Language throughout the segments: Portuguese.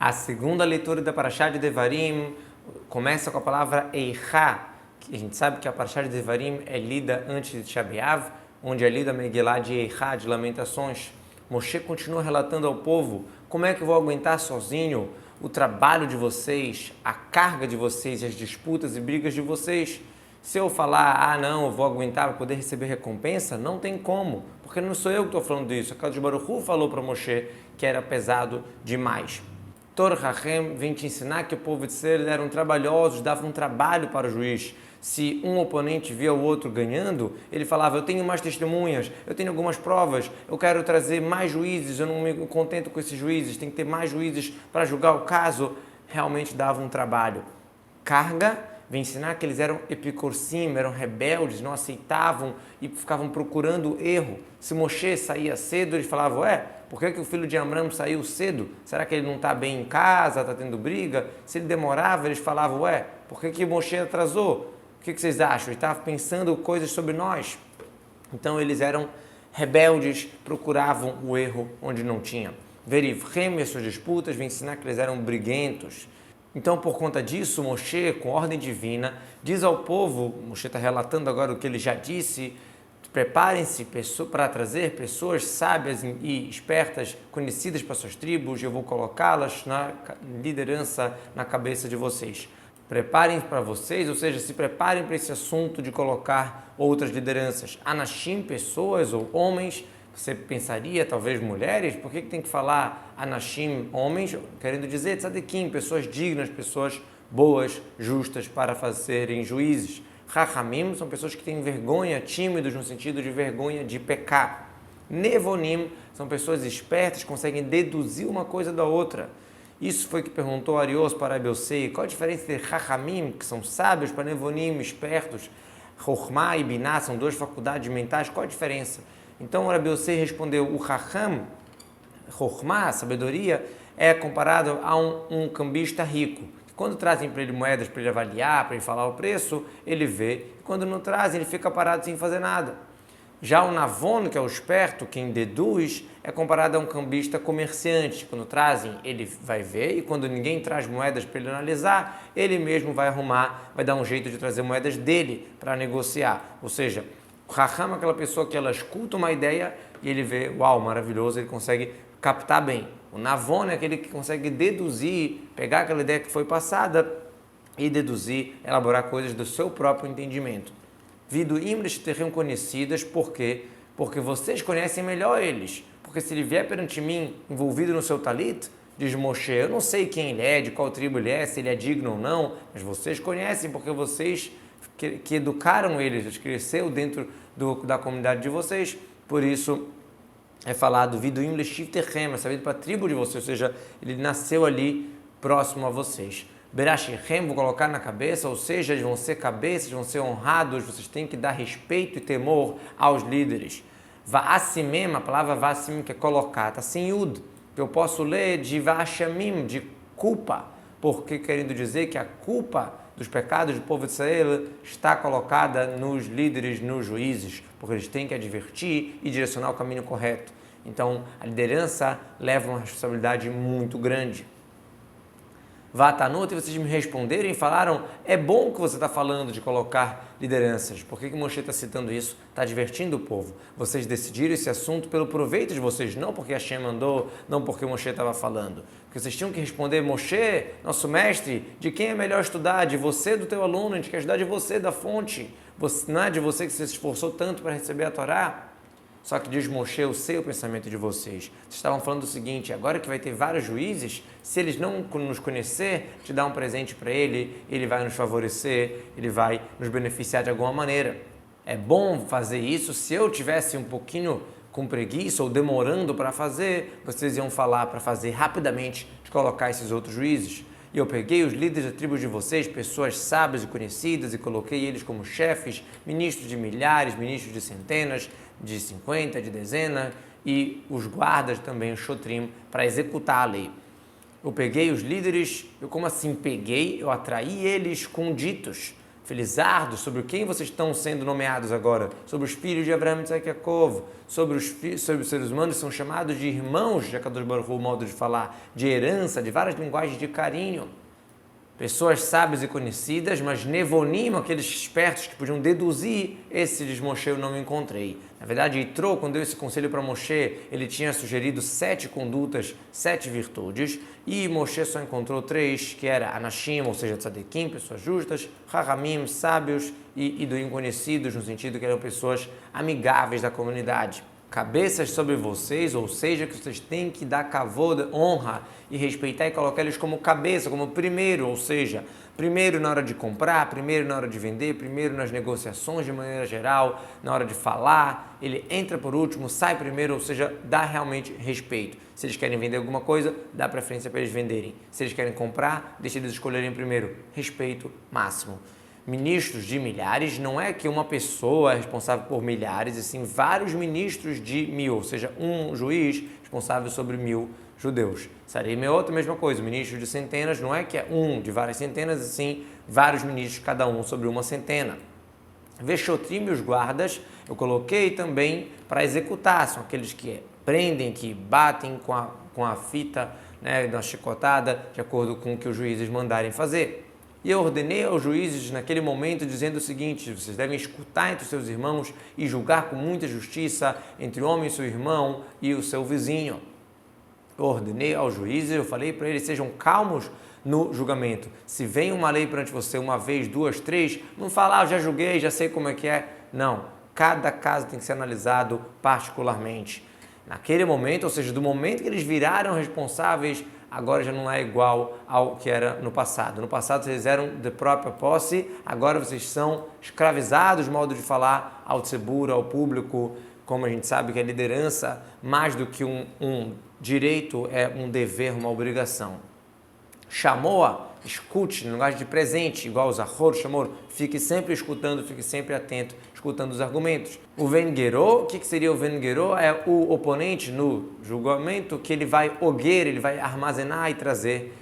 A segunda leitura da Parashá de Devarim começa com a palavra Eichá, que a gente sabe que a Parashá de Devarim é lida antes de Tisha B'Av, onde é lida a Megilá de Eichá, de Lamentações. Moshe continua relatando ao povo: como é que eu vou aguentar sozinho o trabalho de vocês, a carga de vocês, as disputas e brigas de vocês? Se eu falar, não, eu vou aguentar para poder receber recompensa, não tem como, porque não sou eu que estou falando disso. A Kadosh Baruch Hu falou para Moshe que era pesado demais. Tor Hachem vem te ensinar que o povo de Israel eram trabalhosos, davam um trabalho para o juiz. Se um oponente via o outro ganhando, ele falava: eu tenho mais testemunhas, eu tenho algumas provas, eu quero trazer mais juízes, eu não me contento com esses juízes, tem que ter mais juízes para julgar o caso. Realmente dava um trabalho. Carga vem ensinar que eles eram epicursim, eram rebeldes, não aceitavam e ficavam procurando erro. Se Moshe saía cedo, eles falavam: por que o filho de Amram saiu cedo? Será que ele não está bem em casa, está tendo briga? Se ele demorava, eles falavam: por que Moshe atrasou? O que vocês acham? Ele estava pensando coisas sobre nós. Então eles eram rebeldes, procuravam o erro onde não tinha. Verivchem e as suas disputas vem ensinar que eles eram briguentos. Então, por conta disso, Moshe, com ordem divina, diz ao povo, Moshe está relatando agora o que ele já disse: preparem-se para trazer pessoas sábias e espertas, conhecidas para suas tribos, e eu vou colocá-las na liderança, na cabeça de vocês. Preparem para vocês, ou seja, se preparem para esse assunto de colocar outras lideranças. Anashim, pessoas ou homens. Você pensaria, talvez, mulheres? Por que tem que falar Anashim, homens? Querendo dizer tzadikim, pessoas dignas, pessoas boas, justas para serem juízes. Chachamim são pessoas que têm vergonha, tímidos no sentido de vergonha de pecar. Nevonim são pessoas espertas, conseguem deduzir uma coisa da outra. Isso foi que perguntou Arios para Abelsei: qual a diferença entre Chachamim, que são sábios, para Nevonim, espertos? Chokhmah e Binah são duas faculdades mentais, qual a diferença? Então o Abelsei respondeu: o Chacham, Chokhmah, a sabedoria, é comparado a um cambista rico. Quando trazem para ele moedas para ele avaliar, para ele falar o preço, ele vê. Quando não trazem, ele fica parado sem fazer nada. Já o Navon, que é o esperto, quem deduz, é comparado a um cambista comerciante. Quando trazem, ele vai ver, e quando ninguém traz moedas para ele analisar, ele mesmo vai arrumar, vai dar um jeito de trazer moedas dele para negociar. Ou seja, o Raham é aquela pessoa que ela escuta uma ideia e ele vê: uau, maravilhoso, ele consegue captar bem. O Navon é aquele que consegue deduzir, pegar aquela ideia que foi passada e deduzir, elaborar coisas do seu próprio entendimento. Viduim eles terão conhecidas, por quê? Porque vocês conhecem melhor eles. Porque se ele vier perante mim envolvido no seu talit, diz Moshe, eu não sei quem ele é, de qual tribo ele é, se ele é digno ou não, mas vocês conhecem porque vocês que educaram ele, ele cresceu dentro da comunidade de vocês, por isso é falado Viduim Leshiv Techem, é sabido para a tribo de vocês, ou seja, ele nasceu ali próximo a vocês. Berashichem, vou colocar na cabeça, ou seja, eles vão ser cabeças, vão ser honrados, vocês têm que dar respeito e temor aos líderes. Va'asimem, a palavra va'asimem que é colocar, está sem yud, que eu posso ler de va'ashamim, de culpa, porque querendo dizer que a culpa dos pecados do povo de Israel está colocada nos líderes, nos juízes, porque eles têm que advertir e direcionar o caminho correto. Então, a liderança leva uma responsabilidade muito grande. Vatanut, e vocês me responderam e falaram: é bom que você está falando de colocar lideranças. Por que Moshe está citando isso? Está divertindo o povo. Vocês decidiram esse assunto pelo proveito de vocês, não porque Hashem mandou, não porque Moshe estava falando. Porque vocês tinham que responder: Moshe, nosso mestre, de quem é melhor estudar? De você, do teu aluno? A gente quer estudar de você, da fonte. Não é de você que se esforçou tanto para receber a Torá? Só que diz Moshe, eu sei o pensamento de vocês. Vocês estavam falando o seguinte: agora que vai ter vários juízes, se eles não nos conhecer, te dá um presente para ele, ele vai nos favorecer, ele vai nos beneficiar de alguma maneira. É bom fazer isso. Se eu tivesse um pouquinho com preguiça ou demorando para fazer, vocês iam falar para fazer rapidamente, de colocar esses outros juízes. E eu peguei os líderes da tribo de vocês, pessoas sábias e conhecidas, e coloquei eles como chefes, ministros de milhares, ministros de centenas, de 50, de dezenas, e os guardas também, os shotrim, para executar a lei. Eu peguei os líderes, como assim peguei? Eu atraí eles com ditos. Felizardos, sobre quem vocês estão sendo nomeados agora? Sobre os filhos de Abraão, Isaac e Jacob, sobre os seres humanos que são chamados de irmãos, de Akadosh Baruch Hu, o modo de falar, de herança, de várias linguagens de carinho. Pessoas sábias e conhecidas, mas nevonim, aqueles espertos que podiam deduzir, esse diz Moshe, eu não encontrei. Na verdade, Yitro, quando deu esse conselho para Moshe, ele tinha sugerido 7 condutas, 7 virtudes, e Moshe só encontrou 3, que era Anashim, ou seja, Tzadikim, pessoas justas, Rahamim, sábios, e Iduim, conhecidos, no sentido que eram pessoas amigáveis da comunidade. Cabeças sobre vocês, ou seja, que vocês têm que dar kavod, honra e respeitar e colocar eles como cabeça, como primeiro, ou seja, primeiro na hora de comprar, primeiro na hora de vender, primeiro nas negociações de maneira geral, na hora de falar, ele entra por último, sai primeiro, ou seja, dá realmente respeito. Se eles querem vender alguma coisa, dá preferência para eles venderem. Se eles querem comprar, deixa eles escolherem primeiro. Respeito máximo. Ministros de milhares, não é que uma pessoa é responsável por milhares, e sim vários ministros de 1000, ou seja, um juiz responsável sobre 1000 judeus. Sarei outra mesma coisa, ministro de centenas, não é que é um de várias centenas, e sim vários ministros, cada um sobre uma centena. Vexotrim e os guardas, eu coloquei também para executar, são aqueles que prendem, que batem com a fita, né, da chicotada, de acordo com o que os juízes mandarem fazer. E eu ordenei aos juízes naquele momento dizendo o seguinte: vocês devem escutar entre os seus irmãos e julgar com muita justiça entre o homem e seu irmão e o seu vizinho. Eu ordenei aos juízes, eu falei para eles, sejam calmos no julgamento. Se vem uma lei perante você uma vez, 2, 3, não fala, já julguei, já sei como é que é. Não, cada caso tem que ser analisado particularmente. Naquele momento, ou seja, do momento que eles viraram responsáveis, agora já não é igual ao que era no passado. No passado vocês eram de própria posse, agora vocês são escravizados, modo de falar, ao tzibur, ao público. Como a gente sabe que a liderança, mais do que um direito, é um dever, uma obrigação. Chamou-a, escute, no lugar de presente, igual o Zahor, chamou, fique sempre escutando, fique sempre atento, escutando os argumentos. O Vengerô, o que seria o Vengerô? É o oponente no julgamento que ele vai ele vai armazenar e trazer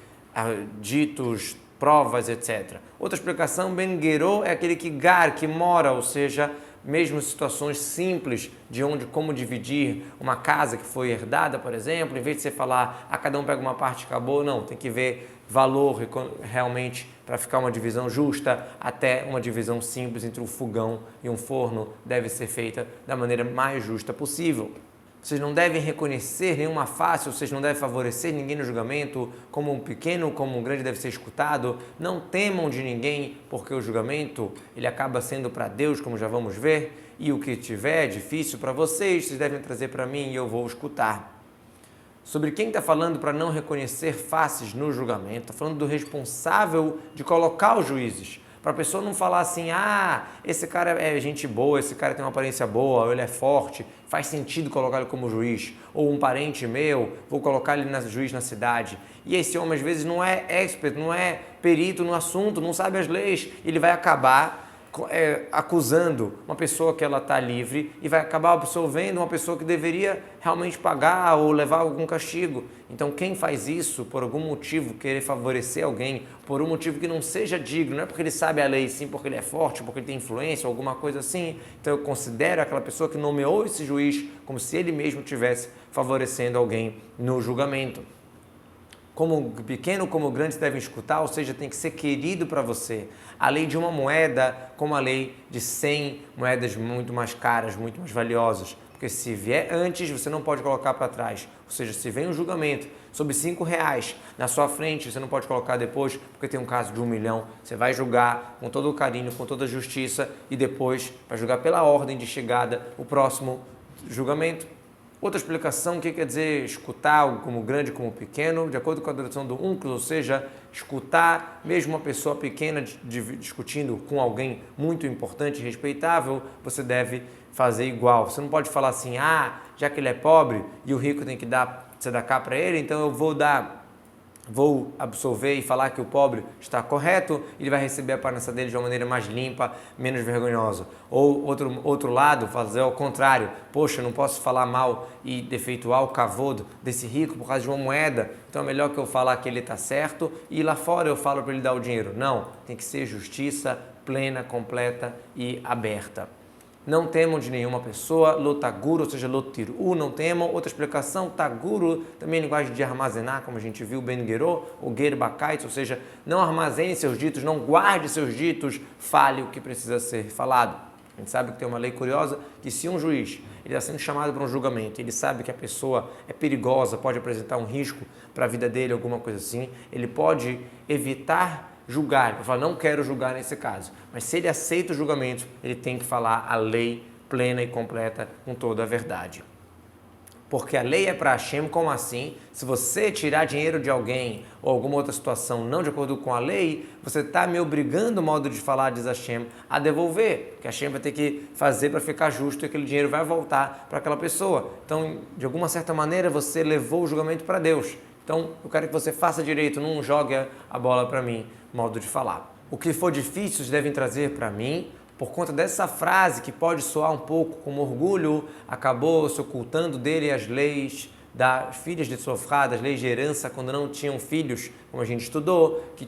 ditos, provas, etc. Outra explicação, Vengerô é aquele que mora, ou seja, mesmo situações simples de como dividir uma casa que foi herdada, por exemplo, em vez de você falar, cada um pega uma parte e acabou, não, tem que ver valor realmente para ficar uma divisão justa, até uma divisão simples entre um fogão e um forno deve ser feita da maneira mais justa possível. Vocês não devem reconhecer nenhuma face, vocês não devem favorecer ninguém no julgamento, como um pequeno, como um grande deve ser escutado. Não temam de ninguém, porque o julgamento ele acaba sendo para Deus, como já vamos ver, e o que tiver difícil para vocês devem trazer para mim e eu vou escutar. Sobre quem está falando para não reconhecer faces no julgamento, está falando do responsável de colocar os juízes. Para a pessoa não falar assim, esse cara é gente boa, esse cara tem uma aparência boa, ou ele é forte, faz sentido colocar ele como juiz. Ou um parente meu, vou colocar ele juiz na cidade. E esse homem às vezes não é expert, não é perito no assunto, não sabe as leis, ele vai acabar acusando uma pessoa que ela está livre e vai acabar absolvendo uma pessoa que deveria realmente pagar ou levar algum castigo. Então quem faz isso por algum motivo, querer favorecer alguém, por um motivo que não seja digno, não é porque ele sabe a lei, sim porque ele é forte, porque ele tem influência ou alguma coisa assim, então eu considero aquela pessoa que nomeou esse juiz como se ele mesmo estivesse favorecendo alguém no julgamento. Como pequeno, como grande, devem escutar, ou seja, tem que ser querido para você. A lei de uma moeda, como a lei de 100 moedas muito mais caras, muito mais valiosas. Porque se vier antes, você não pode colocar para trás. Ou seja, se vem um julgamento sobre R$5 na sua frente, você não pode colocar depois, porque tem um caso de 1 milhão. Você vai julgar com todo o carinho, com toda a justiça, e depois vai julgar pela ordem de chegada o próximo julgamento. Outra explicação, o que quer dizer escutar algo como grande, como pequeno, de acordo com a tradução do Unclos, ou seja, escutar mesmo uma pessoa pequena discutindo com alguém muito importante e respeitável, você deve fazer igual. Você não pode falar assim, já que ele é pobre e o rico tem que dar tzedakah para ele, então eu vou absolver e falar que o pobre está correto, ele vai receber a pança dele de uma maneira mais limpa, menos vergonhosa. Ou outro lado, fazer ao contrário. Poxa, não posso falar mal e defeituar o kavod desse rico por causa de uma moeda, então é melhor que eu falar que ele está certo e lá fora eu falo para ele dar o dinheiro. Não, tem que ser justiça plena, completa e aberta. Não temam de nenhuma pessoa, lotaguro, ou seja, lotiru, não temam. Outra explicação, taguro, também linguagem de armazenar, como a gente viu, ben gerô, ou ger bakait, ou seja, não armazene seus ditos, não guarde seus ditos, fale o que precisa ser falado. A gente sabe que tem uma lei curiosa que se um juiz ele está sendo chamado para um julgamento, ele sabe que a pessoa é perigosa, pode apresentar um risco para a vida dele, alguma coisa assim, ele pode evitar julgar, ele fala, não quero julgar nesse caso. Mas se ele aceita o julgamento, ele tem que falar a lei plena e completa com toda a verdade. Porque a lei é para Hashem, como assim? Se você tirar dinheiro de alguém ou alguma outra situação não de acordo com a lei, você está me obrigando, o modo de falar, diz Hashem, a devolver. Que Hashem vai ter que fazer para ficar justo e aquele dinheiro vai voltar para aquela pessoa. Então, de alguma certa maneira, você levou o julgamento para Deus. Então, eu quero que você faça direito, não jogue a bola para mim, modo de falar. O que for difícil, vocês devem trazer para mim. Por conta dessa frase, que pode soar um pouco como orgulho, acabou se ocultando dele as leis das filhas de Sofrá, das leis de herança, quando não tinham filhos, como a gente estudou, que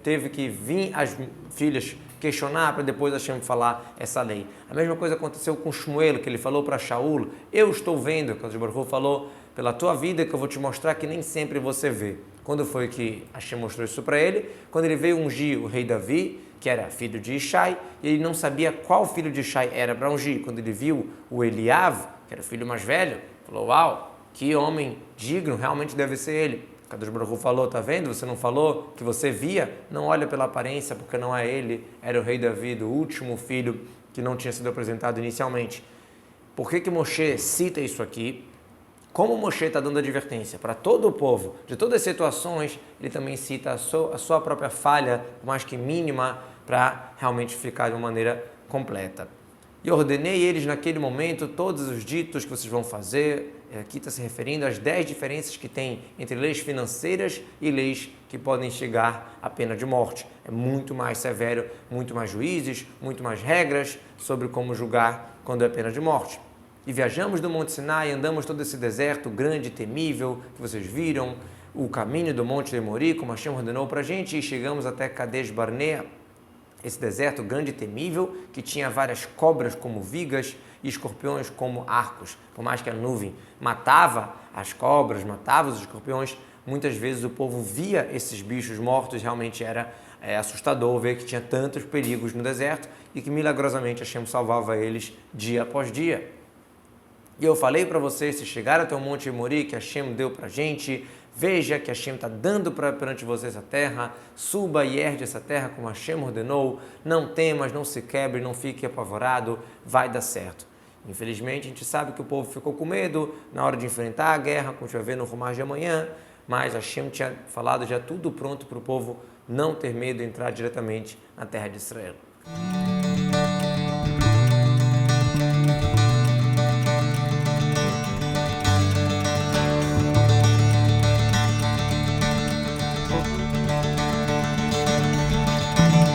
teve que vir as filhas questionar para depois Hashem falar essa lei. A mesma coisa aconteceu com Shmuel, que ele falou para Shaul, eu estou vendo, quando o Baruch Hu falou, pela tua vida que eu vou te mostrar que nem sempre você vê. Quando foi que Hashem mostrou isso para ele? Quando ele veio ungir o rei Davi, que era filho de Ishai, e ele não sabia qual filho de Ishai era para ungir. Quando ele viu o Eliav, que era o filho mais velho, falou, uau, que homem digno, realmente deve ser ele. Kadosh Baruch Hu falou, tá vendo? Você não falou que você via? Não olha pela aparência, porque não é ele, era o rei Davi, o último filho que não tinha sido apresentado inicialmente. Por que Moshe cita isso aqui? Como Moshe está dando advertência para todo o povo, de todas as situações, ele também cita a sua própria falha, por mais que mínima, para realmente ficar de uma maneira completa. E ordenei eles naquele momento todos os ditos que vocês vão fazer. Aqui está se referindo às 10 diferenças que tem entre leis financeiras e leis que podem chegar à pena de morte. É muito mais severo, muito mais juízes, muito mais regras sobre como julgar quando é pena de morte. E viajamos do Monte Sinai, andamos todo esse deserto grande e temível que vocês viram, o caminho do Monte de Mori, como Hashem ordenou para a gente, e chegamos até Kadesh Barnea, esse deserto grande e temível, que tinha várias cobras como vigas e escorpiões como arcos. Por mais que a nuvem matava as cobras, matava os escorpiões, muitas vezes o povo via esses bichos mortos, realmente era assustador ver que tinha tantos perigos no deserto e que milagrosamente Hashem salvava eles dia após dia. E eu falei para vocês, se chegar até o Monte Mori, que Hashem deu para a gente, veja que Hashem está dando perante vocês a terra, suba e herde essa terra como Hashem ordenou, não temas, não se quebre, não fique apavorado, vai dar certo. Infelizmente, a gente sabe que o povo ficou com medo na hora de enfrentar a guerra, como a gente vai ver no Rumar de amanhã, mas Hashem tinha falado já tudo pronto para o povo não ter medo de entrar diretamente na terra de Israel.